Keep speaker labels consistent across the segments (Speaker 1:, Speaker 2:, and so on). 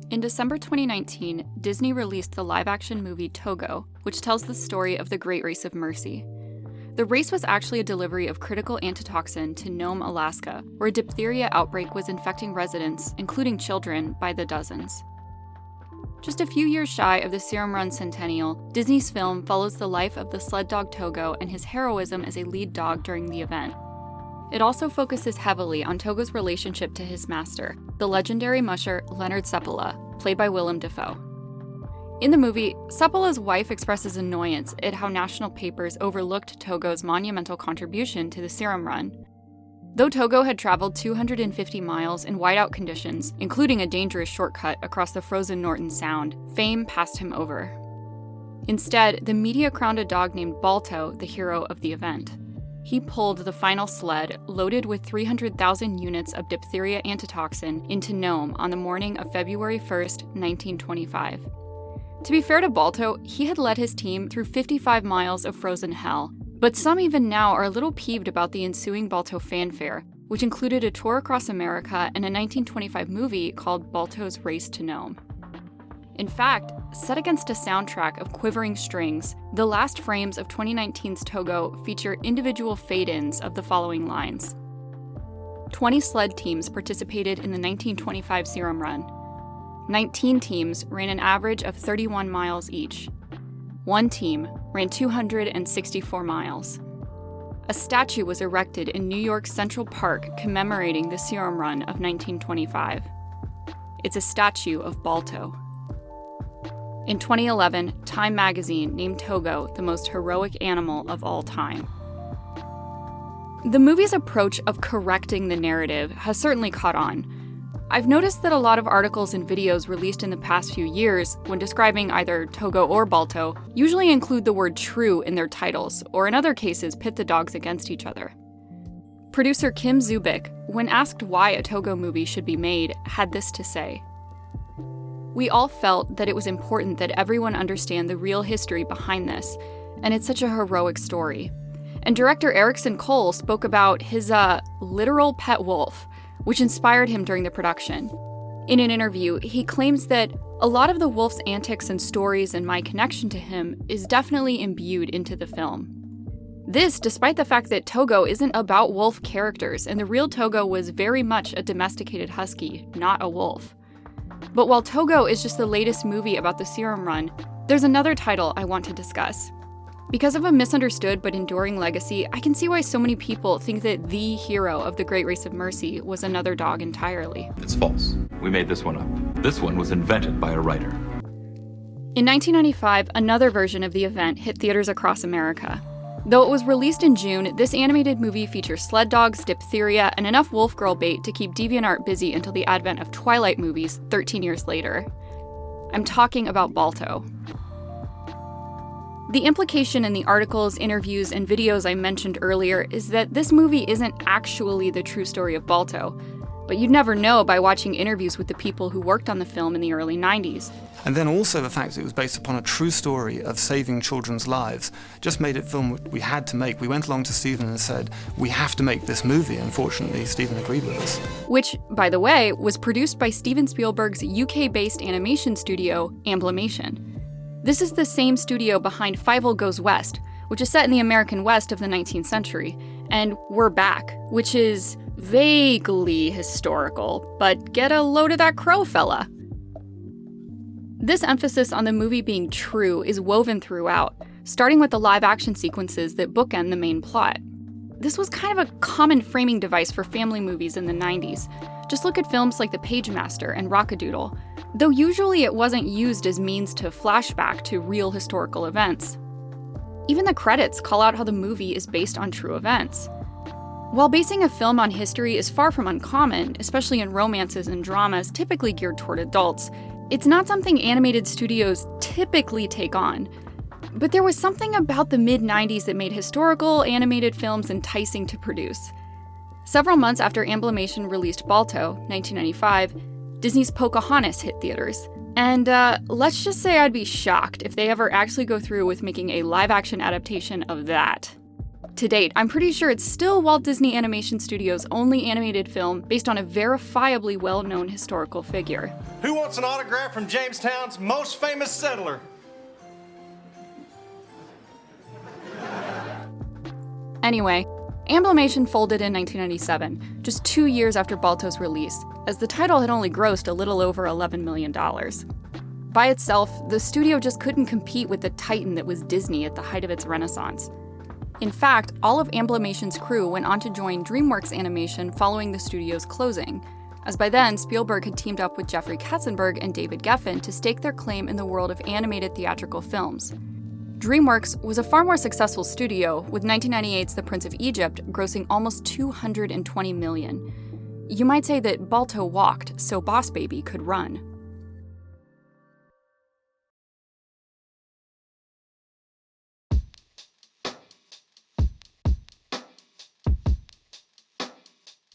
Speaker 1: In December 2019, Disney released the live-action movie Togo, which tells the story of the Great Race of Mercy. The race was actually a delivery of critical antitoxin to Nome, Alaska, where a diphtheria outbreak was infecting residents, including children, by the dozens. Just a few years shy of the Serum Run centennial, Disney's film follows the life of the sled dog Togo and his heroism as a lead dog during the event. It also focuses heavily on Togo's relationship to his master, the legendary musher Leonard Seppala, played by Willem Dafoe. In the movie, Seppala's wife expresses annoyance at how national papers overlooked Togo's monumental contribution to the Serum Run. Though Togo had traveled 250 miles in whiteout conditions, including a dangerous shortcut across the frozen Norton Sound, fame passed him over. Instead, the media crowned a dog named Balto the hero of the event. He pulled the final sled, loaded with 300,000 units of diphtheria antitoxin, into Nome on the morning of February 1st, 1925. To be fair to Balto, he had led his team through 55 miles of frozen hell, but some even now are a little peeved about the ensuing Balto fanfare, which included a tour across America and a 1925 movie called Balto's Race to Nome. In fact, set against a soundtrack of quivering strings, the last frames of 2019's Togo feature individual fade-ins of the following lines. 20 sled teams participated in the 1925 Serum Run. 19 teams ran an average of 31 miles each. One team ran 264 miles. A statue was erected in New York's Central Park commemorating the Serum Run of 1925. It's a statue of Balto. In 2011, Time magazine named Togo the most heroic animal of all time. The movie's approach of correcting the narrative has certainly caught on. I've noticed that a lot of articles and videos released in the past few years, when describing either Togo or Balto, usually include the word true in their titles, or in other cases pit the dogs against each other. Producer Kim Zubick, when asked why a Togo movie should be made, had this to say: "We all felt that it was important that everyone understand the real history behind this, and it's such a heroic story." And director Ericson spoke about his literal pet wolf, which inspired him during the production. In an interview, he claims that a lot of the wolf's antics and stories and my connection to him is definitely imbued into the film. This, despite the fact that Togo isn't about wolf characters, and the real Togo was very much a domesticated husky, not a wolf. But while Togo is just the latest movie about the Serum Run, there's another title I want to discuss. Because of a misunderstood but enduring legacy, I can see why so many people think that the hero of the Great Race of Mercy was another dog entirely.
Speaker 2: It's false. We made this one up. This one was invented by a writer.
Speaker 1: In 1995, another version of the event hit theaters across America. Though it was released in June, this animated movie features sled dogs, diphtheria, and enough wolf girl bait to keep DeviantArt busy until the advent of Twilight movies 13 years later. I'm talking about Balto. The implication in the articles, interviews, and videos I mentioned earlier is that this movie isn't actually the true story of Balto, but you'd never know by watching interviews with the people who worked on the film in the early 90s.
Speaker 3: And then also the fact that it was based upon a true story of saving children's lives just made it a film we had to make. We went along to Stephen and said, we have to make this movie. Unfortunately, Stephen agreed with us. Which,
Speaker 1: by the way, was produced by Steven Spielberg's UK-based animation studio, Amblimation. This is the same studio behind Fievel Goes West, which is set in the American West of the 19th century, and We're Back, which is vaguely historical, but get a load of that crow, fella. This emphasis on the movie being true is woven throughout, starting with the live-action sequences that bookend the main plot. This was kind of a common framing device for family movies in the 90s. Just look at films like The Pagemaster and Rockadoodle, though usually it wasn't used as means to flashback to real historical events. Even the credits call out how the movie is based on true events. While basing a film on history is far from uncommon, especially in romances and dramas typically geared toward adults, it's not something animated studios typically take on. But there was something about the mid-90s that made historical animated films enticing to produce. Several months after Amblimation released Balto, 1995, Disney's Pocahontas hit theaters. And let's just say I'd be shocked if they ever actually go through with making a live-action adaptation of that. To date, I'm pretty sure it's still Walt Disney Animation Studios' only animated film based on a verifiably well-known historical figure.
Speaker 4: Who wants an autograph from Jamestown's most famous settler?
Speaker 1: Anyway, Amblimation folded in 1997, just 2 years after Balto's release, as the title had only grossed a little over $11 million. By itself, the studio just couldn't compete with the titan that was Disney at the height of its renaissance. In fact, all of Amblimation's crew went on to join DreamWorks Animation following the studio's closing, as by then Spielberg had teamed up with Jeffrey Katzenberg and David Geffen to stake their claim in the world of animated theatrical films. DreamWorks was a far more successful studio, with 1998's The Prince of Egypt grossing almost $220 million. You might say that Balto walked so Boss Baby could run.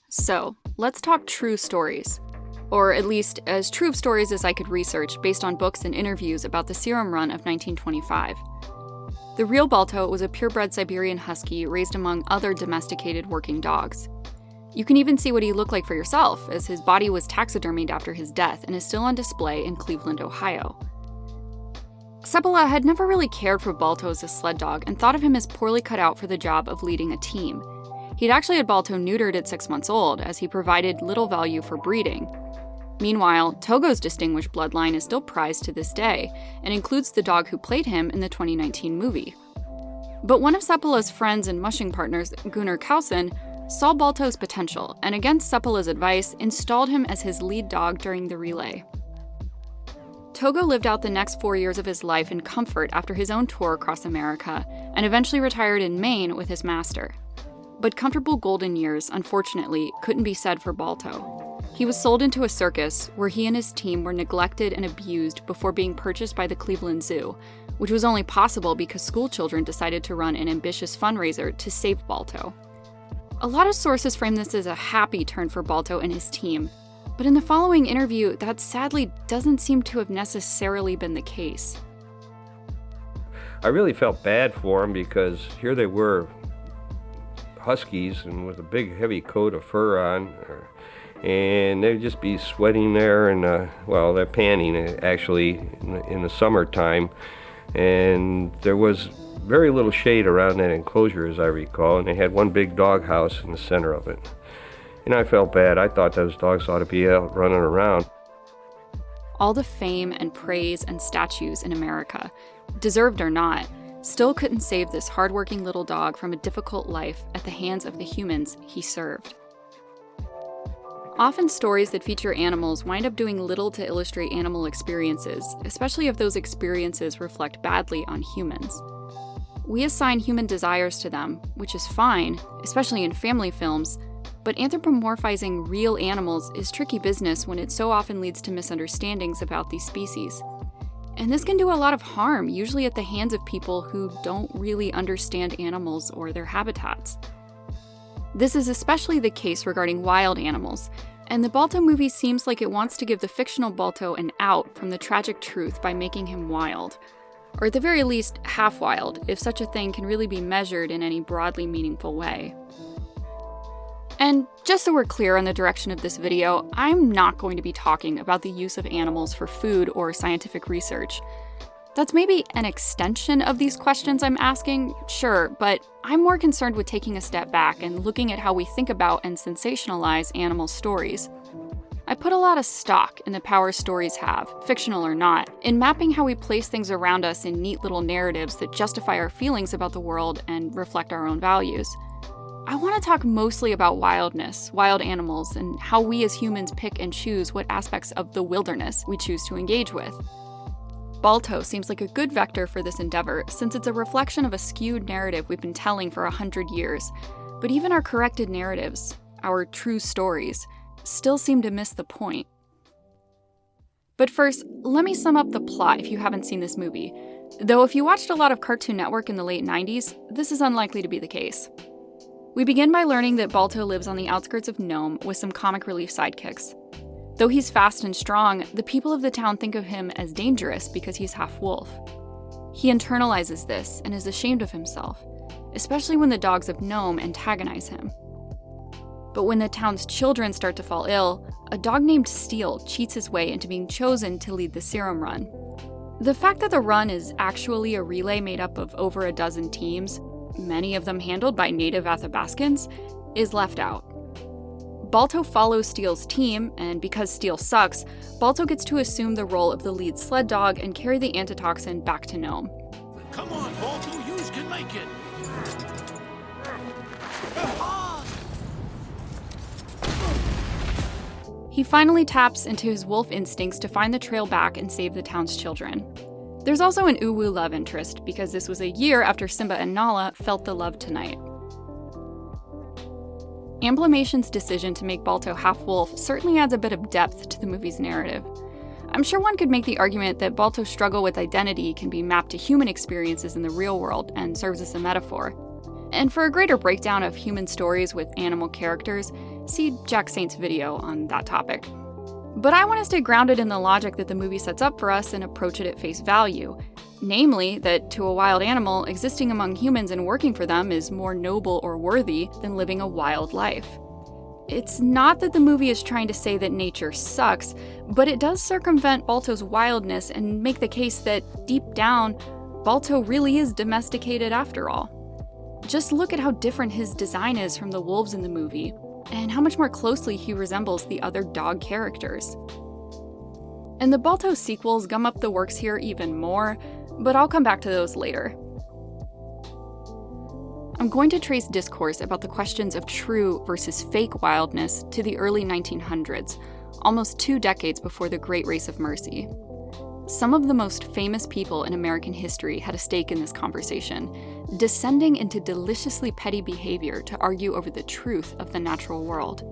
Speaker 1: So, let's talk true stories. Or at least as true of stories as I could research based on books and interviews about the serum run of 1925. The real Balto was a purebred Siberian husky raised among other domesticated working dogs. You can even see what he looked like for yourself, as his body was taxidermied after his death and is still on display in Cleveland, Ohio. Seppala had never really cared for Balto as a sled dog and thought of him as poorly cut out for the job of leading a team. He'd actually had Balto neutered at 6 months old, as he provided little value for breeding. Meanwhile, Togo's distinguished bloodline is still prized to this day, and includes the dog who played him in the 2019 movie. But one of Seppala's friends and mushing partners, Gunnar Kausen, saw Balto's potential, and against Seppala's advice, installed him as his lead dog during the relay. Togo lived out the next 4 years of his life in comfort after his own tour across America, and eventually retired in Maine with his master. But comfortable golden years, unfortunately, couldn't be said for Balto. He was sold into a circus where he and his team were neglected and abused before being purchased by the Cleveland Zoo, which was only possible because schoolchildren decided to run an ambitious fundraiser to save Balto. A lot of sources frame this as a happy turn for Balto and his team, but in the following interview, that sadly doesn't seem to have necessarily been the case.
Speaker 5: I really felt bad for him because here they were, huskies, and with a big heavy coat of fur on, and they'd just be sweating there, and they're panting actually in the summertime, and there was very little shade around that enclosure, as I recall, and they had one big dog house in the center of it. And I felt bad. I thought those dogs ought to be out running around.
Speaker 1: All the fame and praise and statues in America, deserved or not, still couldn't save this hardworking little dog from a difficult life at the hands of the humans he served. Often stories that feature animals wind up doing little to illustrate animal experiences, especially if those experiences reflect badly on humans. We assign human desires to them, which is fine, especially in family films, but anthropomorphizing real animals is tricky business when it so often leads to misunderstandings about these species. And this can do a lot of harm, usually at the hands of people who don't really understand animals or their habitats. This is especially the case regarding wild animals, and the Balto movie seems like it wants to give the fictional Balto an out from the tragic truth by making him wild. Or at the very least, half wild, if such a thing can really be measured in any broadly meaningful way. And just so we're clear on the direction of this video, I'm not going to be talking about the use of animals for food or scientific research. That's maybe an extension of these questions I'm asking, sure, but I'm more concerned with taking a step back and looking at how we think about and sensationalize animal stories. I put a lot of stock in the power stories have, fictional or not, in mapping how we place things around us in neat little narratives that justify our feelings about the world and reflect our own values. I want to talk mostly about wildness, wild animals, and how we as humans pick and choose what aspects of the wilderness we choose to engage with. Balto seems like a good vector for this endeavor, since it's a reflection of a skewed narrative we've been telling for 100 years. But even our corrected narratives, our true stories, still seem to miss the point. But first, let me sum up the plot if you haven't seen this movie. Though if you watched a lot of Cartoon Network in the late 90s, this is unlikely to be the case. We begin by learning that Balto lives on the outskirts of Nome with some comic relief sidekicks. Though he's fast and strong, the people of the town think of him as dangerous because he's half wolf. He internalizes this and is ashamed of himself. especially when the dogs of Nome antagonize him. But when the town's children start to fall ill, a dog named Steel cheats his way into being chosen to lead the serum run. The fact that the run is actually a relay made up of over a dozen teams, many of them handled by native Athabascans, is left out. Balto follows Steel's team, and because Steel sucks, Balto gets to assume the role of the lead sled dog and carry the antitoxin back to Nome.
Speaker 6: Come on, Balto, you can make it!
Speaker 1: He finally taps into his wolf instincts to find the trail back and save the town's children. There's also an Uwu love interest, because this was a year after Simba and Nala felt the love tonight. Amblimation's decision to make Balto half-wolf certainly adds a bit of depth to the movie's narrative. I'm sure one could make the argument that Balto's struggle with identity can be mapped to human experiences in the real world and serves as a metaphor. And for a greater breakdown of human stories with animal characters, see Jack Saint's video on that topic. But I want to stay grounded in the logic that the movie sets up for us and approach it at face value. Namely, that to a wild animal, existing among humans and working for them is more noble or worthy than living a wild life. It's not that the movie is trying to say that nature sucks, but it does circumvent Balto's wildness and make the case that, deep down, Balto really is domesticated after all. Just look at how different his design is from the wolves in the movie, and how much more closely he resembles the other dog characters. And the Balto sequels gum up the works here even more, but I'll come back to those later. I'm going to trace discourse about the questions of true versus fake wildness to the early 1900s, almost 2 decades before the Great Race of Mercy. Some of the most famous people in American history had a stake in this conversation, descending into deliciously petty behavior to argue over the truth of the natural world.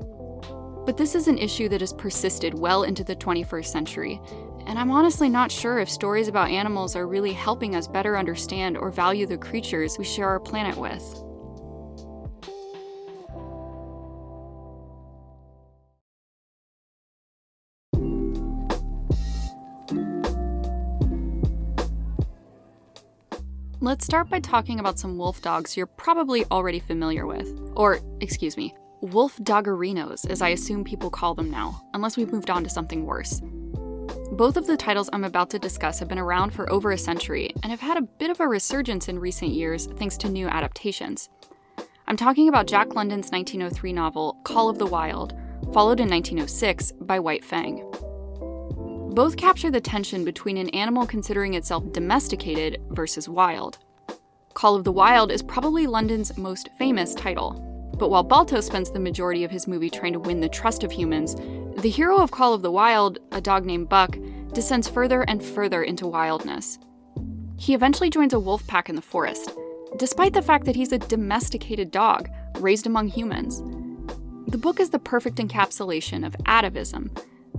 Speaker 1: But this is an issue that has persisted well into the 21st century, and I'm honestly not sure if stories about animals are really helping us better understand or value the creatures we share our planet with. Let's start by talking about some wolf dogs you're probably already familiar with. Or, excuse me, wolf doggerinos, as I assume people call them now, unless we've moved on to something worse. Both of the titles I'm about to discuss have been around for over a century, and have had a bit of a resurgence in recent years thanks to new adaptations. I'm talking about Jack London's 1903 novel, Call of the Wild, followed in 1906 by White Fang. Both capture the tension between an animal considering itself domesticated versus wild. Call of the Wild is probably London's most famous title, but while Balto spends the majority of his movie trying to win the trust of humans, the hero of Call of the Wild, a dog named Buck, descends further and further into wildness. He eventually joins a wolf pack in the forest, despite the fact that he's a domesticated dog, raised among humans. The book is the perfect encapsulation of atavism,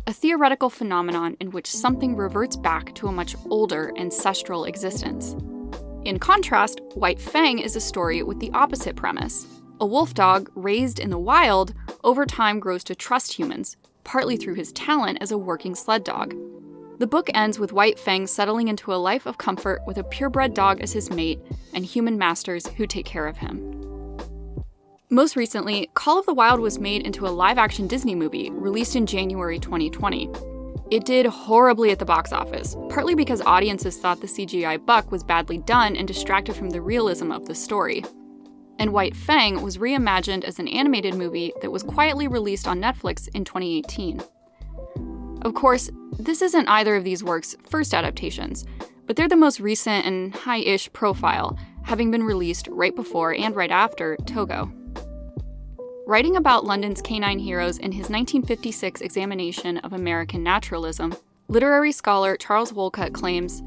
Speaker 1: a theoretical phenomenon in which something reverts back to a much older ancestral existence. In contrast, White Fang is a story with the opposite premise. A wolf dog raised in the wild over time grows to trust humans, partly through his talent as a working sled dog. The book ends with White Fang settling into a life of comfort with a purebred dog as his mate and human masters who take care of him. Most recently, Call of the Wild was made into a live-action Disney movie released in January 2020. It did horribly at the box office, partly because audiences thought the CGI Buck was badly done and distracted from the realism of the story. And White Fang was reimagined as an animated movie that was quietly released on Netflix in 2018. Of course, this isn't either of these works' first adaptations, but they're the most recent and high-ish profile, having been released right before and right after Togo. Writing about London's canine heroes in his 1956 examination of American naturalism, literary scholar Charles Walcutt claims,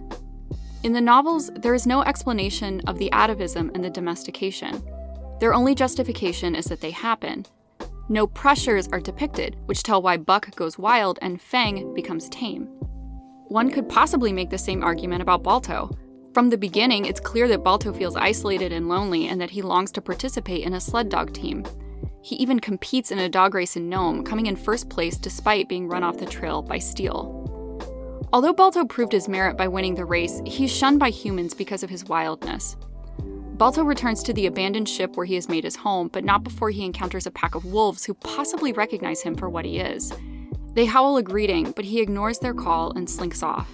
Speaker 1: "In the novels, there is no explanation of the atavism and the domestication. Their only justification is that they happen. No pressures are depicted, which tell why Buck goes wild and Fang becomes tame." One could possibly make the same argument about Balto. From the beginning, it's clear that Balto feels isolated and lonely and that he longs to participate in a sled dog team. He even competes in a dog race in Nome, coming in first place despite being run off the trail by Steel. Although Balto proved his merit by winning the race, he's shunned by humans because of his wildness. Balto returns to the abandoned ship where he has made his home, but not before he encounters a pack of wolves who possibly recognize him for what he is. They howl a greeting, but he ignores their call and slinks off.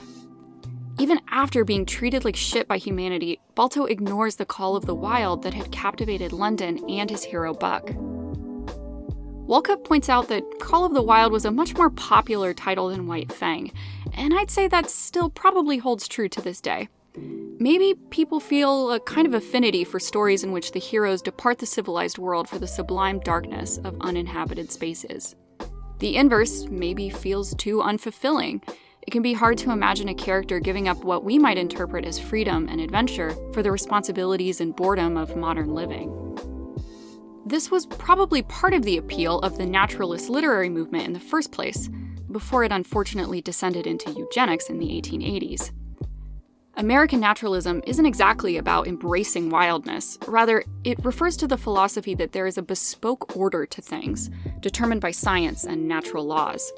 Speaker 1: Even after being treated like shit by humanity, Balto ignores the call of the wild that had captivated London and his hero Buck. Walcutt points out that Call of the Wild was a much more popular title than White Fang, and I'd say that still probably holds true to this day. Maybe people feel a kind of affinity for stories in which the heroes depart the civilized world for the sublime darkness of uninhabited spaces. The inverse maybe feels too unfulfilling. It can be hard to imagine a character giving up what we might interpret as freedom and adventure for the responsibilities and boredom of modern living. This was probably part of the appeal of the naturalist literary movement in the first place, before it unfortunately descended into eugenics in the 1880s. American naturalism isn't exactly about embracing wildness. Rather, it refers to the philosophy that there is a bespoke order to things, determined by science and natural laws.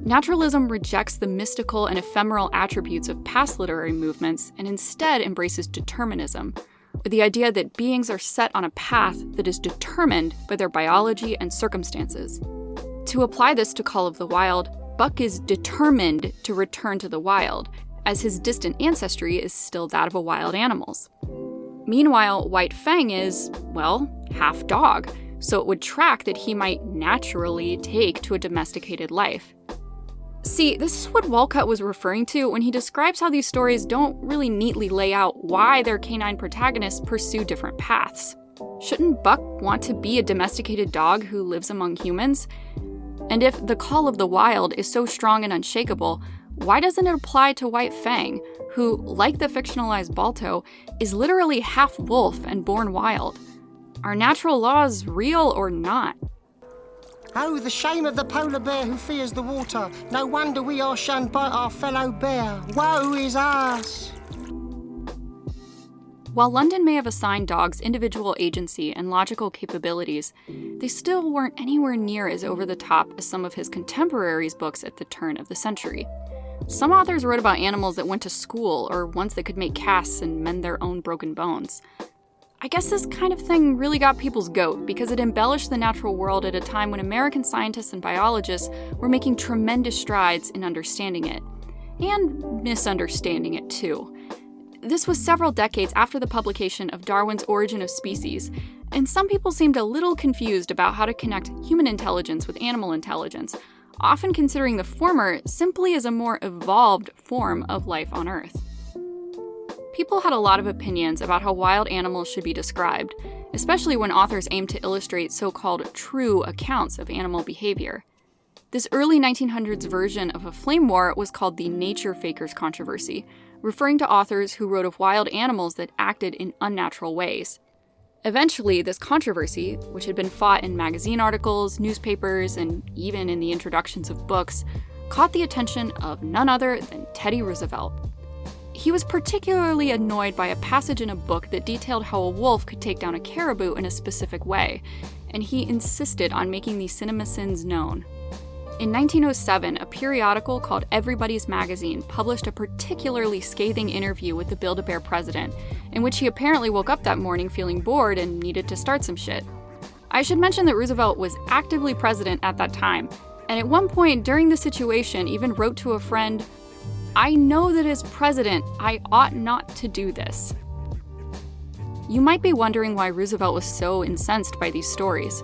Speaker 1: Naturalism rejects the mystical and ephemeral attributes of past literary movements and instead embraces determinism, or the idea that beings are set on a path that is determined by their biology and circumstances. To apply this to Call of the Wild, Buck is determined to return to the wild, as his distant ancestry is still that of a wild animals. Meanwhile, White Fang is, well, half dog, so it would track that he might naturally take to a domesticated life. See, this is what Walcutt was referring to when he describes how these stories don't really neatly lay out why their canine protagonists pursue different paths. Shouldn't Buck want to be a domesticated dog who lives among humans? And if the Call of the Wild is so strong and unshakable, why doesn't it apply to White Fang, who, like the fictionalized Balto, is literally half wolf and born wild? Are natural laws real or not?
Speaker 7: Oh, the shame of the polar bear who fears the water. No wonder we are shunned by our fellow bear. Woe is us!
Speaker 1: While London may have assigned dogs individual agency and logical capabilities, they still weren't anywhere near as over-the-top as some of his contemporaries' books at the turn of the century. Some authors wrote about animals that went to school or ones that could make casts and mend their own broken bones. I guess this kind of thing really got people's goat because it embellished the natural world at a time when American scientists and biologists were making tremendous strides in understanding it, and misunderstanding it too. This was several decades after the publication of Darwin's Origin of Species, and some people seemed a little confused about how to connect human intelligence with animal intelligence, often considering the former simply as a more evolved form of life on Earth. People had a lot of opinions about how wild animals should be described, especially when authors aimed to illustrate so-called true accounts of animal behavior. This early 1900s version of a flame war was called the nature fakers controversy, referring to authors who wrote of wild animals that acted in unnatural ways. Eventually, this controversy, which had been fought in magazine articles, newspapers, and even in the introductions of books, caught the attention of none other than Teddy Roosevelt. He was particularly annoyed by a passage in a book that detailed how a wolf could take down a caribou in a specific way, and he insisted on making these CinemaSins known. In 1907, a periodical called Everybody's Magazine published a particularly scathing interview with the Build-A-Bear president, in which he apparently woke up that morning feeling bored and needed to start some shit. I should mention that Roosevelt was actively president at that time, and at one point during the situation even wrote to a friend, "I know that as president, I ought not to do this." You might be wondering why Roosevelt was so incensed by these stories.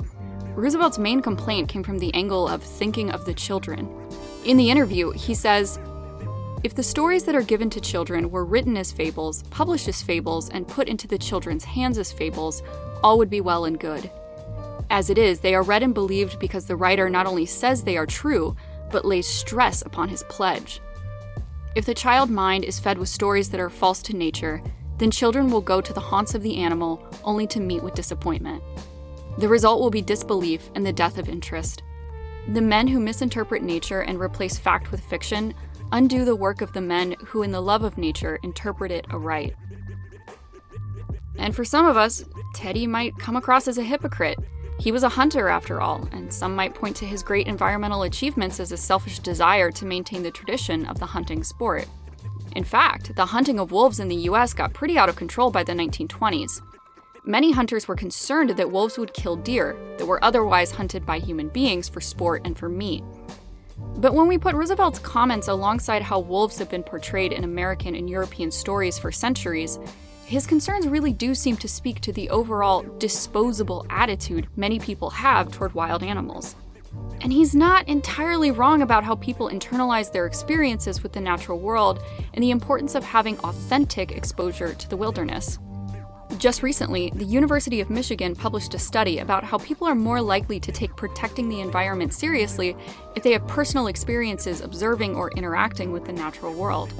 Speaker 1: Roosevelt's main complaint came from the angle of thinking of the children. In the interview, he says, "If the stories that are given to children were written as fables, published as fables, and put into the children's hands as fables, all would be well and good. As it is, they are read and believed because the writer not only says they are true, but lays stress upon his pledge. If the child mind is fed with stories that are false to nature, then children will go to the haunts of the animal only to meet with disappointment. The result will be disbelief and the death of interest. The men who misinterpret nature and replace fact with fiction undo the work of the men who in the love of nature interpret it aright." And for some of us, Teddy might come across as a hypocrite. He was a hunter after all, and some might point to his great environmental achievements as a selfish desire to maintain the tradition of the hunting sport. In fact, the hunting of wolves in the US got pretty out of control by the 1920s. Many hunters were concerned that wolves would kill deer that were otherwise hunted by human beings for sport and for meat. But when we put Roosevelt's comments alongside how wolves have been portrayed in American and European stories for centuries, his concerns really do seem to speak to the overall disposable attitude many people have toward wild animals. And he's not entirely wrong about how people internalize their experiences with the natural world and the importance of having authentic exposure to the wilderness. Just recently, the University of Michigan published a study about how people are more likely to take protecting the environment seriously if they have personal experiences observing or interacting with the natural world.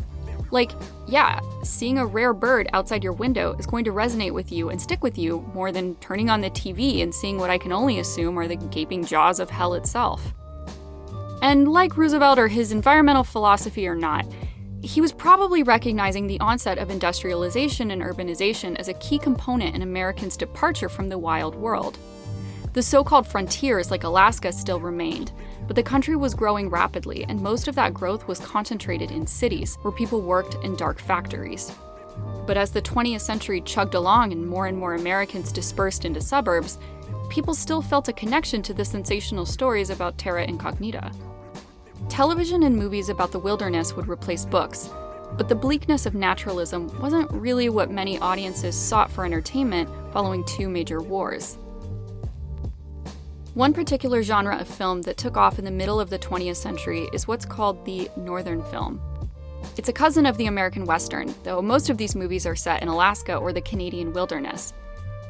Speaker 1: Like, yeah, seeing a rare bird outside your window is going to resonate with you and stick with you more than turning on the TV and seeing what I can only assume are the gaping jaws of hell itself. And like Roosevelt or his environmental philosophy or not, he was probably recognizing the onset of industrialization and urbanization as a key component in Americans' departure from the wild world. The so-called frontiers like Alaska still remained, but the country was growing rapidly, and most of that growth was concentrated in cities, where people worked in dark factories. But as the 20th century chugged along and more Americans dispersed into suburbs, people still felt a connection to the sensational stories about terra incognita. Television and movies about the wilderness would replace books, but the bleakness of naturalism wasn't really what many audiences sought for entertainment following two major wars. One particular genre of film that took off in the middle of the 20th century is what's called the Northern film. It's a cousin of the American Western, though most of these movies are set in Alaska or the Canadian wilderness.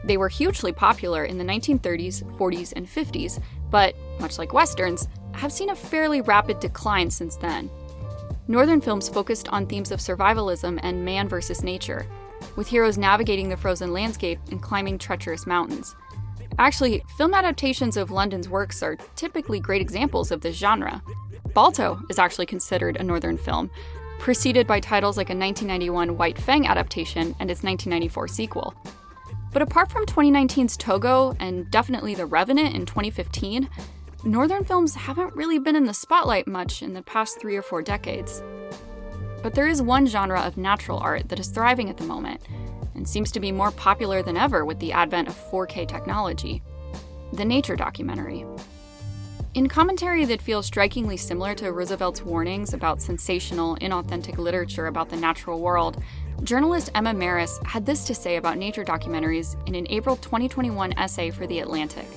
Speaker 1: They were hugely popular in the 1930s, 40s, and 50s, but, much like Westerns, have seen a fairly rapid decline since then. Northern films focused on themes of survivalism and man versus nature, with heroes navigating the frozen landscape and climbing treacherous mountains. Actually, film adaptations of London's works are typically great examples of this genre. Balto is actually considered a Northern film, preceded by titles like a 1991 White Fang adaptation and its 1994 sequel. But apart from 2019's Togo and definitely The Revenant in 2015, Northern films haven't really been in the spotlight much in the past 3 or 4 decades. But there is one genre of natural art that is thriving at the moment, and seems to be more popular than ever with the advent of 4K technology: the nature documentary. In commentary that feels strikingly similar to Roosevelt's warnings about sensational, inauthentic literature about the natural world, journalist Emma Marris had this to say about nature documentaries in an April 2021 essay for The Atlantic.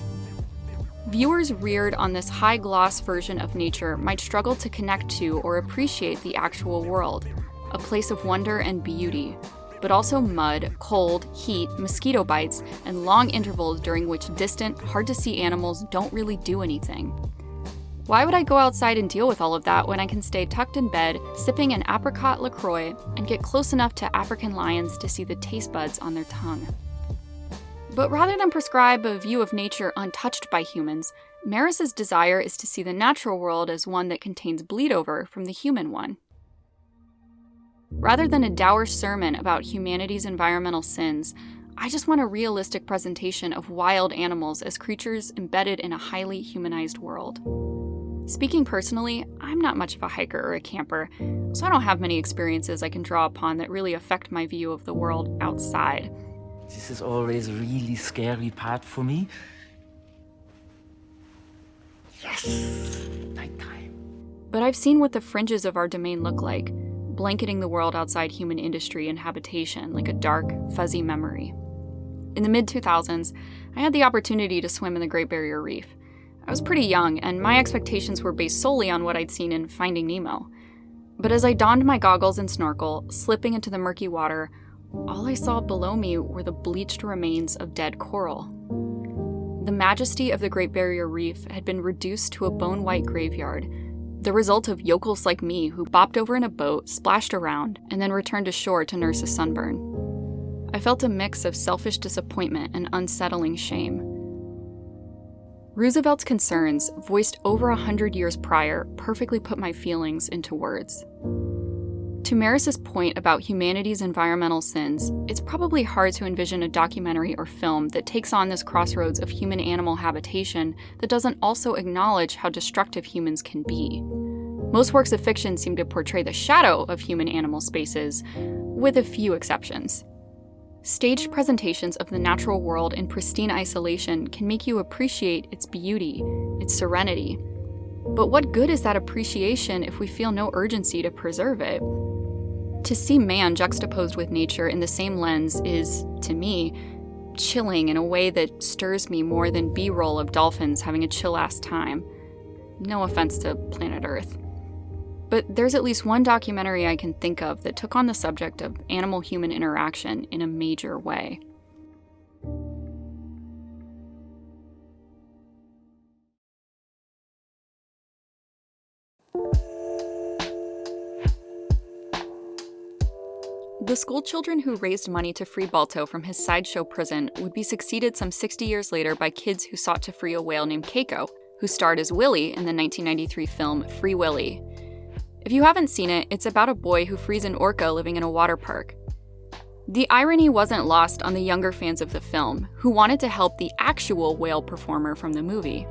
Speaker 1: Viewers reared on this high-gloss version of nature might struggle to connect to or appreciate the actual world, a place of wonder and beauty, but also mud, cold, heat, mosquito bites, and long intervals during which distant, hard-to-see animals don't really do anything. Why would I go outside and deal with all of that when I can stay tucked in bed, sipping an apricot LaCroix, and get close enough to African lions to see the taste buds on their tongue? But rather than prescribe a view of nature untouched by humans, Marris's desire is to see the natural world as one that contains bleed-over from the human one. Rather than a dour sermon about humanity's environmental sins, I just want a realistic presentation of wild animals as creatures embedded in a highly humanized world. Speaking personally, I'm not much of a hiker or a camper, so I don't have many experiences I can draw upon that really affect my view of the world outside.
Speaker 8: This is always a really scary part for me. Yes! Nighttime.
Speaker 1: But I've seen what the fringes of our domain look like, blanketing the world outside human industry and habitation like a dark, fuzzy memory. In the mid-2000s, I had the opportunity to swim in the Great Barrier Reef. I was pretty young, and my expectations were based solely on what I'd seen in Finding Nemo. But as I donned my goggles and snorkel, slipping into the murky water, all I saw below me were the bleached remains of dead coral. The majesty of the Great Barrier Reef had been reduced to a bone-white graveyard, the result of yokels like me who bopped over in a boat, splashed around, and then returned to shore to nurse a sunburn. I felt a mix of selfish disappointment and unsettling shame. Roosevelt's concerns, voiced over 100 years prior, perfectly put my feelings into words. To Marris's point about humanity's environmental sins, it's probably hard to envision a documentary or film that takes on this crossroads of human-animal habitation that doesn't also acknowledge how destructive humans can be. Most works of fiction seem to portray the shadow of human-animal spaces, with a few exceptions. Staged presentations of the natural world in pristine isolation can make you appreciate its beauty, its serenity. But what good is that appreciation if we feel no urgency to preserve it? To see man juxtaposed with nature in the same lens is, to me, chilling in a way that stirs me more than B-roll of dolphins having a chill-ass time. No offense to planet Earth. But there's at least one documentary I can think of that took on the subject of animal-human interaction in a major way. The schoolchildren who raised money to free Balto from his sideshow prison would be succeeded some 60 years later by kids who sought to free a whale named Keiko, who starred as Willie in the 1993 film Free Willy. If you haven't seen it, it's about a boy who frees an orca living in a water park. The irony wasn't lost on the younger fans of the film, who wanted to help the actual whale performer from the movie.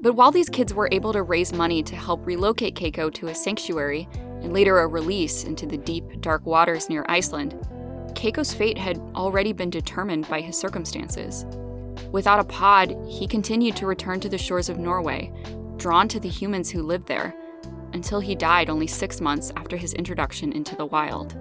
Speaker 1: But while these kids were able to raise money to help relocate Keiko to a sanctuary, and later a release into the deep, dark waters near Iceland, Keiko's fate had already been determined by his circumstances. Without a pod, he continued to return to the shores of Norway, drawn to the humans who lived there, until he died only 6 months after his introduction into the wild.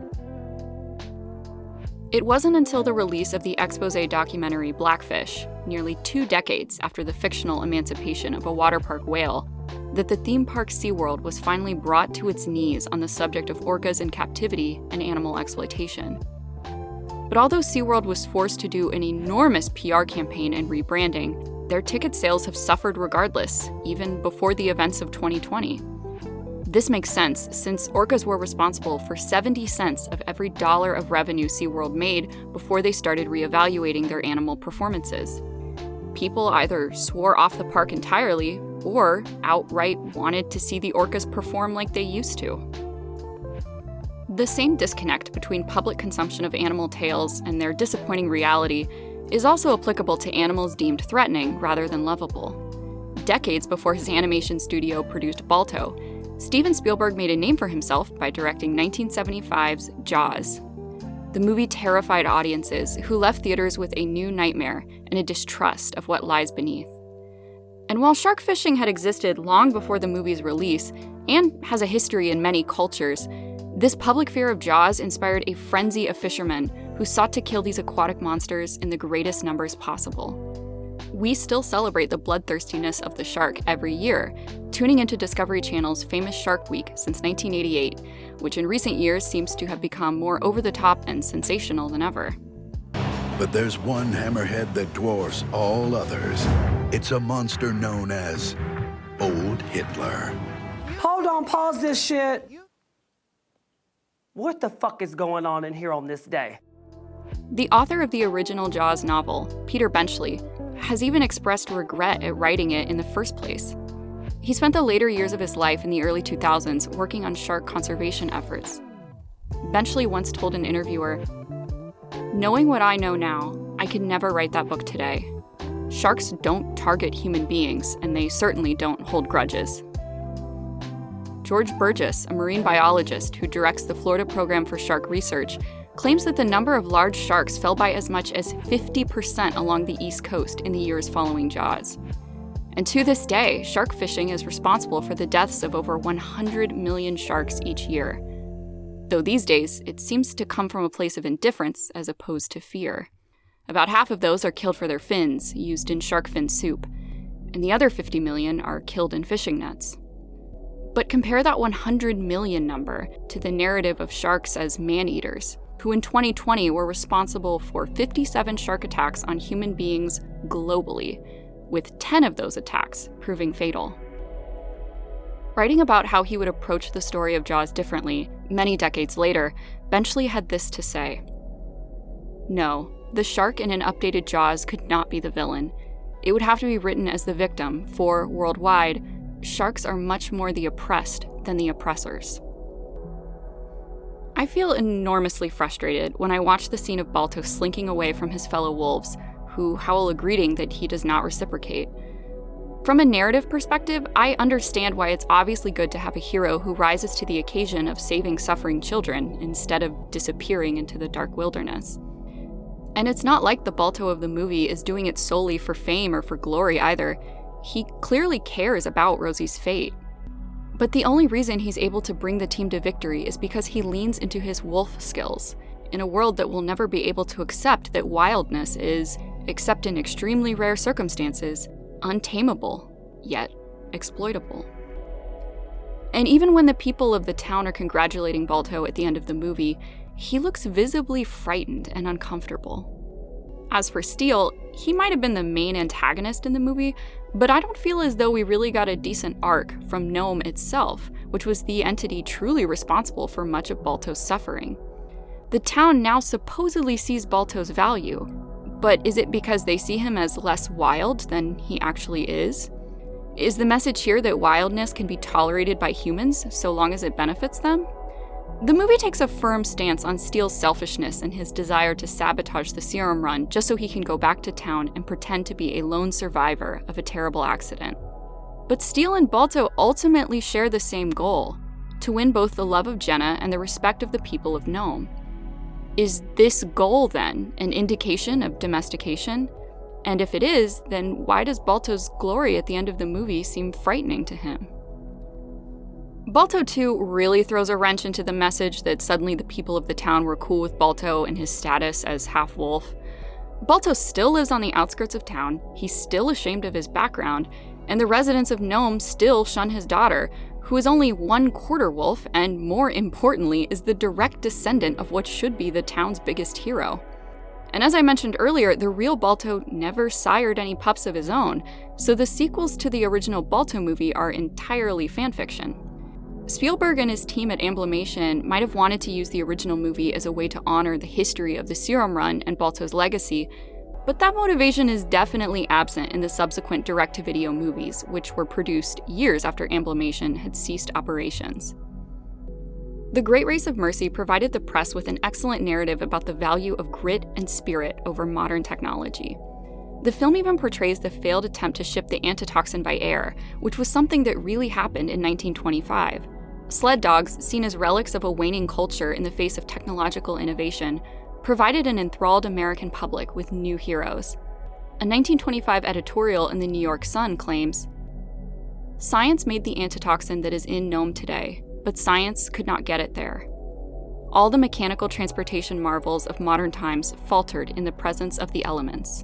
Speaker 1: It wasn't until the release of the exposé documentary Blackfish, nearly 2 decades after the fictional emancipation of a water park whale, that the theme park SeaWorld was finally brought to its knees on the subject of orcas in captivity and animal exploitation. But although SeaWorld was forced to do an enormous PR campaign and rebranding, their ticket sales have suffered regardless, even before the events of 2020. This makes sense, since orcas were responsible for 70 cents of every dollar of revenue SeaWorld made before they started reevaluating their animal performances. People either swore off the park entirely, or outright wanted to see the orcas perform like they used to. The same disconnect between public consumption of animal tales and their disappointing reality is also applicable to animals deemed threatening rather than lovable. Decades before his animation studio produced Balto, Steven Spielberg made a name for himself by directing 1975's Jaws. The movie terrified audiences who left theaters with a new nightmare and a distrust of what lies beneath. And while shark fishing had existed long before the movie's release, and has a history in many cultures, this public fear of Jaws inspired a frenzy of fishermen who sought to kill these aquatic monsters in the greatest numbers possible. We still celebrate the bloodthirstiness of the shark every year, tuning into Discovery Channel's famous Shark Week since 1988, which in recent years seems to have become more over-the-top and sensational than ever.
Speaker 9: But there's one hammerhead that dwarfs all others. It's a monster known as Old Hitler.
Speaker 10: Hold on, pause this shit. What the fuck is going on in here on this day?
Speaker 1: The author of the original Jaws novel, Peter Benchley, has even expressed regret at writing it in the first place. He spent the later years of his life in the early 2000s working on shark conservation efforts. Benchley once told an interviewer, "Knowing what I know now, I could never write that book today. Sharks don't target human beings, and they certainly don't hold grudges." George Burgess, a marine biologist who directs the Florida Program for Shark Research, claims that the number of large sharks fell by as much as 50% along the East Coast in the years following Jaws. And to this day, shark fishing is responsible for the deaths of over 100 million sharks each year. Though these days, it seems to come from a place of indifference as opposed to fear. About half of those are killed for their fins, used in shark fin soup, and the other 50 million are killed in fishing nets. But compare that 100 million number to the narrative of sharks as man-eaters, who in 2020 were responsible for 57 shark attacks on human beings globally, with 10 of those attacks proving fatal. Writing about how he would approach the story of Jaws differently, many decades later, Benchley had this to say: "No, the shark in an updated Jaws could not be the villain. It would have to be written as the victim, for, worldwide, sharks are much more the oppressed than the oppressors." I feel enormously frustrated when I watch the scene of Balto slinking away from his fellow wolves, who howl a greeting that he does not reciprocate. From a narrative perspective, I understand why it's obviously good to have a hero who rises to the occasion of saving suffering children instead of disappearing into the dark wilderness. And it's not like the Balto of the movie is doing it solely for fame or for glory either. He clearly cares about Rosie's fate. But the only reason he's able to bring the team to victory is because he leans into his wolf skills, in a world that will never be able to accept that wildness is, except in extremely rare circumstances, untamable, yet exploitable. And even when the people of the town are congratulating Balto at the end of the movie, he looks visibly frightened and uncomfortable. As for Steele, he might have been the main antagonist in the movie, but I don't feel as though we really got a decent arc from Nome itself, which was the entity truly responsible for much of Balto's suffering. The town now supposedly sees Balto's value, but is it because they see him as less wild than he actually is? Is the message here that wildness can be tolerated by humans so long as it benefits them? The movie takes a firm stance on Steele's selfishness and his desire to sabotage the serum run just so he can go back to town and pretend to be a lone survivor of a terrible accident. But Steele and Balto ultimately share the same goal, to win both the love of Jenna and the respect of the people of Nome. Is this goal, then, an indication of domestication? And if it is, then why does Balto's glory at the end of the movie seem frightening to him? Balto 2 really throws a wrench into the message that suddenly the people of the town were cool with Balto and his status as half-wolf. Balto still lives on the outskirts of town, he's still ashamed of his background, and the residents of Nome still shun his daughter, who is only 1/4 wolf and, more importantly, is the direct descendant of what should be the town's biggest hero. And as I mentioned earlier, the real Balto never sired any pups of his own, so the sequels to the original Balto movie are entirely fanfiction. Spielberg and his team at Amblimation might have wanted to use the original movie as a way to honor the history of the serum run and Balto's legacy, but that motivation is definitely absent in the subsequent direct-to-video movies, which were produced years after Amblimation had ceased operations. The Great Race of Mercy provided the press with an excellent narrative about the value of grit and spirit over modern technology. The film even portrays the failed attempt to ship the antitoxin by air, which was something that really happened in 1925. Sled dogs, seen as relics of a waning culture in the face of technological innovation, provided an enthralled American public with new heroes. A 1925 editorial in the New York Sun claims, "Science made the antitoxin that is in Nome today, but science could not get it there. All the mechanical transportation marvels of modern times faltered in the presence of the elements.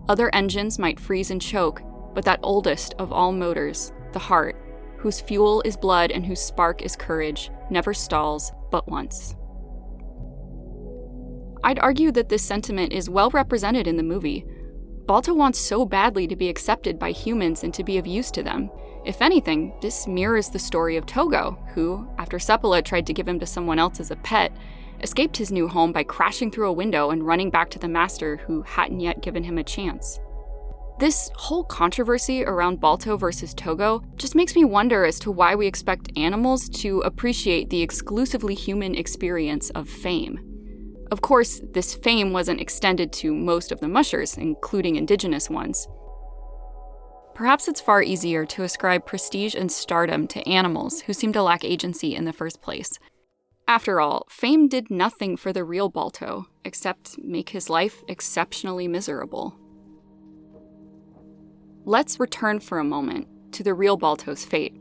Speaker 1: Other engines might freeze and choke, but that oldest of all motors, the heart, whose fuel is blood and whose spark is courage, never stalls but once." I'd argue that this sentiment is well represented in the movie. Balto wants so badly to be accepted by humans and to be of use to them. If anything, this mirrors the story of Togo, who, after Seppala tried to give him to someone else as a pet, escaped his new home by crashing through a window and running back to the master who hadn't yet given him a chance. This whole controversy around Balto versus Togo just makes me wonder as to why we expect animals to appreciate the exclusively human experience of fame. Of course, this fame wasn't extended to most of the mushers, including indigenous ones. Perhaps it's far easier to ascribe prestige and stardom to animals who seem to lack agency in the first place. After all, fame did nothing for the real Balto, except make his life exceptionally miserable. Let's return for a moment to the real Balto's fate.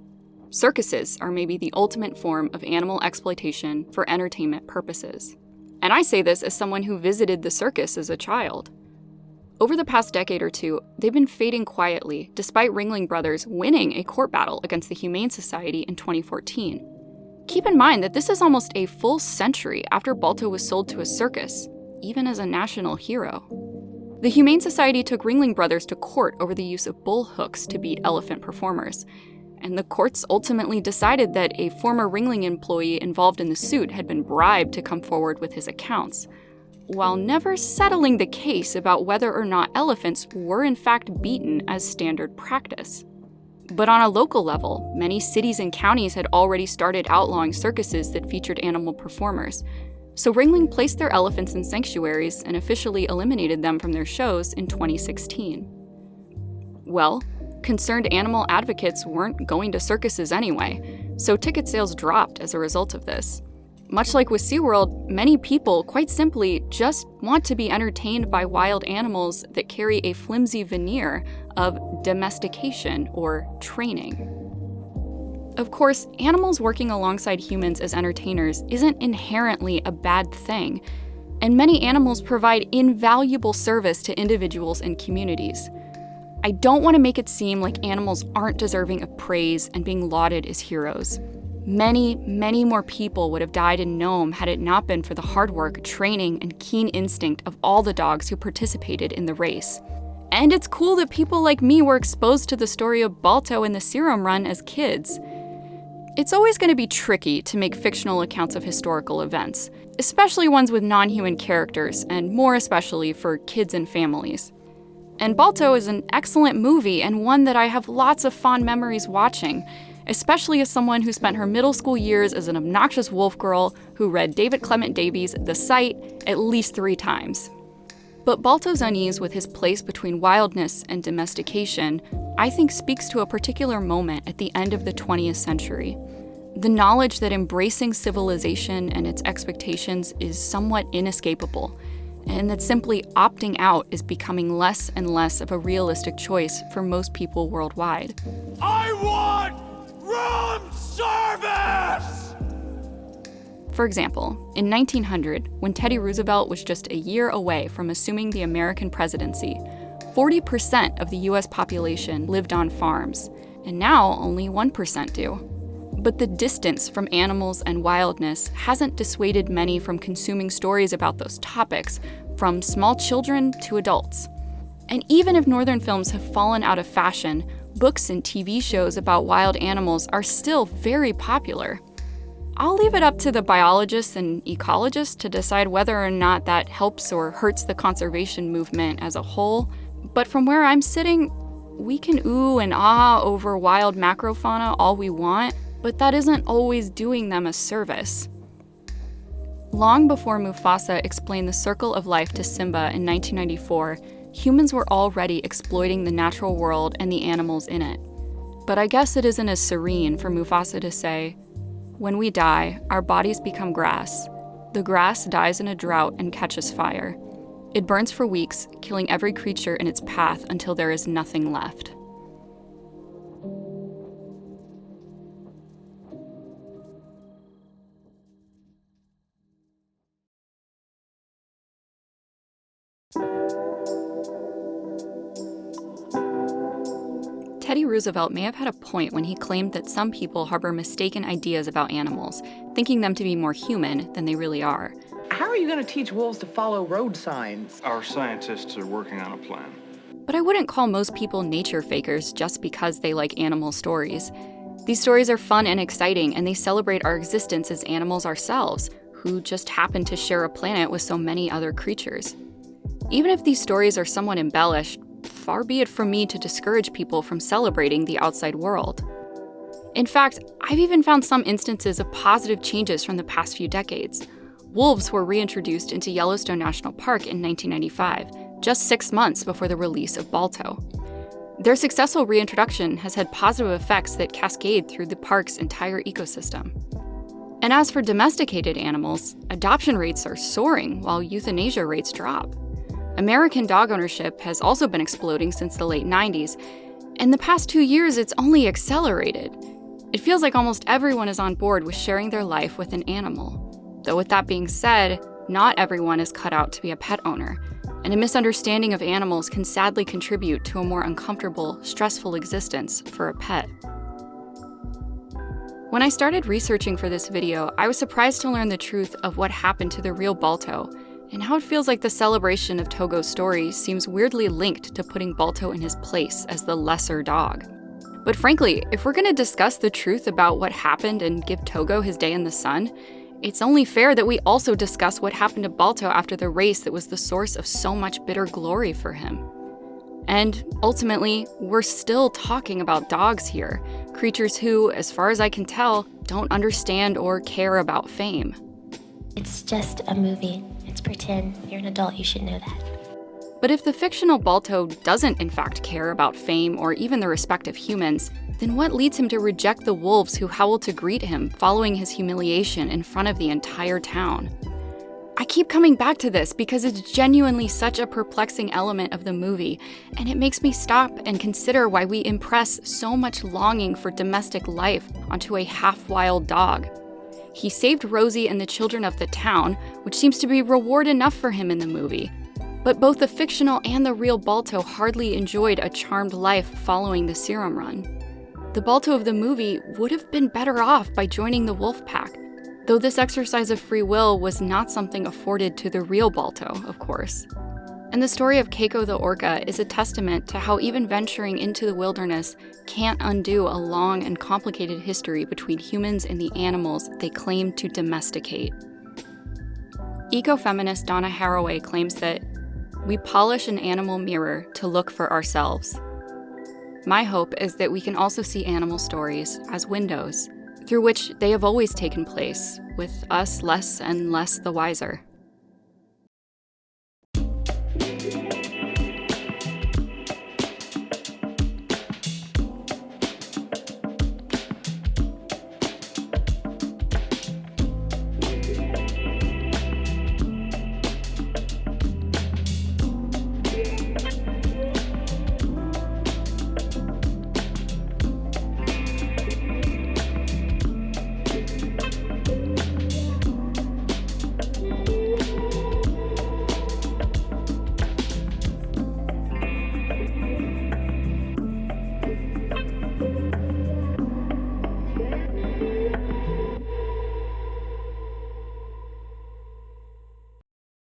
Speaker 1: Circuses are maybe the ultimate form of animal exploitation for entertainment purposes. And I say this as someone who visited the circus as a child. Over the past decade or two, they've been fading quietly, despite Ringling Brothers winning a court battle against the Humane Society in 2014. Keep in mind that this is almost a full century after Balto was sold to a circus, even as a national hero. The Humane Society took Ringling Brothers to court over the use of bull hooks to beat elephant performers, and the courts ultimately decided that a former Ringling employee involved in the suit had been bribed to come forward with his accounts, while never settling the case about whether or not elephants were in fact beaten as standard practice. But on a local level, many cities and counties had already started outlawing circuses that featured animal performers, so Ringling placed their elephants in sanctuaries and officially eliminated them from their shows in 2016. Well, concerned animal advocates weren't going to circuses anyway, so ticket sales dropped as a result of this. much like with SeaWorld, many people, quite simply, just want to be entertained by wild animals that carry a flimsy veneer of domestication or training. Of course, animals working alongside humans as entertainers isn't inherently a bad thing, and many animals provide invaluable service to individuals and communities. I don't want to make it seem like animals aren't deserving of praise and being lauded as heroes. Many, many more people would have died in Nome had it not been for the hard work, training, and keen instinct of all the dogs who participated in the race. And it's cool that people like me were exposed to the story of Balto and the Serum Run as kids. It's always going to be tricky to make fictional accounts of historical events, especially ones with non-human characters, and more especially for kids and families. And Balto is an excellent movie and one that I have lots of fond memories watching, especially as someone who spent her middle school years as an obnoxious wolf girl who read David Clement Davies' The Sight at least 3 times. But Balto's unease with his place between wildness and domestication, I think, speaks to a particular moment at the end of the 20th century. The knowledge that embracing civilization and its expectations is somewhat inescapable, and that simply opting out is becoming less and less of a realistic choice for most people worldwide.
Speaker 6: I want room service!
Speaker 1: For example, in 1900, when Teddy Roosevelt was just a year away from assuming the American presidency, 40% of the US population lived on farms, and now only 1% do. But the distance from animals and wildness hasn't dissuaded many from consuming stories about those topics, from small children to adults. And even if Northern films have fallen out of fashion, books and TV shows about wild animals are still very popular. I'll leave it up to the biologists and ecologists to decide whether or not that helps or hurts the conservation movement as a whole, but from where I'm sitting, we can ooh and ah over wild macrofauna all we want, but that isn't always doing them a service. Long before Mufasa explained the circle of life to Simba in 1994, humans were already exploiting the natural world and the animals in it. But I guess it isn't as serene for Mufasa to say, "When we die, our bodies become grass. The grass dies in a drought and catches fire. It burns for weeks, killing every creature in its path until there is nothing left." Teddy Roosevelt may have had a point when he claimed that some people harbor mistaken ideas about animals, thinking them to be more human than they really are.
Speaker 11: How are you going to teach wolves to follow road signs?
Speaker 12: Our scientists are working on a plan.
Speaker 1: But I wouldn't call most people nature fakers just because they like animal stories. These stories are fun and exciting, and they celebrate our existence as animals ourselves, who just happen to share a planet with so many other creatures. Even if these stories are somewhat embellished, far be it from me to discourage people from celebrating the outside world. In fact, I've even found some instances of positive changes from the past few decades. Wolves were reintroduced into Yellowstone National Park in 1995, just 6 months before the release of Balto. Their successful reintroduction has had positive effects that cascade through the park's entire ecosystem. And as for domesticated animals, adoption rates are soaring while euthanasia rates drop. American dog ownership has also been exploding since the late 90s, and the past 2 years it's only accelerated. It feels like almost everyone is on board with sharing their life with an animal. Though with that being said, not everyone is cut out to be a pet owner, and a misunderstanding of animals can sadly contribute to a more uncomfortable, stressful existence for a pet. When I started researching for this video, I was surprised to learn the truth of what happened to the real Balto, and how it feels like the celebration of Togo's story seems weirdly linked to putting Balto in his place as the lesser dog. But frankly, if we're going to discuss the truth about what happened and give Togo his day in the sun, it's only fair that we also discuss what happened to Balto after the race that was the source of so much bitter glory for him. And ultimately, we're still talking about dogs here, creatures who, as far as I can tell, don't understand or care about fame.
Speaker 13: It's just a movie. It's pretend. You're an adult, you should know that.
Speaker 1: But if the fictional Balto doesn't in fact care about fame or even the respect of humans, then what leads him to reject the wolves who howl to greet him following his humiliation in front of the entire town? I keep coming back to this because it's genuinely such a perplexing element of the movie, and it makes me stop and consider why we impress so much longing for domestic life onto a half-wild dog. He saved Rosie and the children of the town, which seems to be reward enough for him in the movie. But both the fictional and the real Balto hardly enjoyed a charmed life following the serum run. The Balto of the movie would have been better off by joining the wolf pack, though this exercise of free will was not something afforded to the real Balto, of course. And the story of Keiko the orca is a testament to how even venturing into the wilderness can't undo a long and complicated history between humans and the animals they claim to domesticate. Ecofeminist Donna Haraway claims that we polish an animal mirror to look for ourselves. My hope is that we can also see animal stories as windows through which they have always taken place, with us less and less the wiser.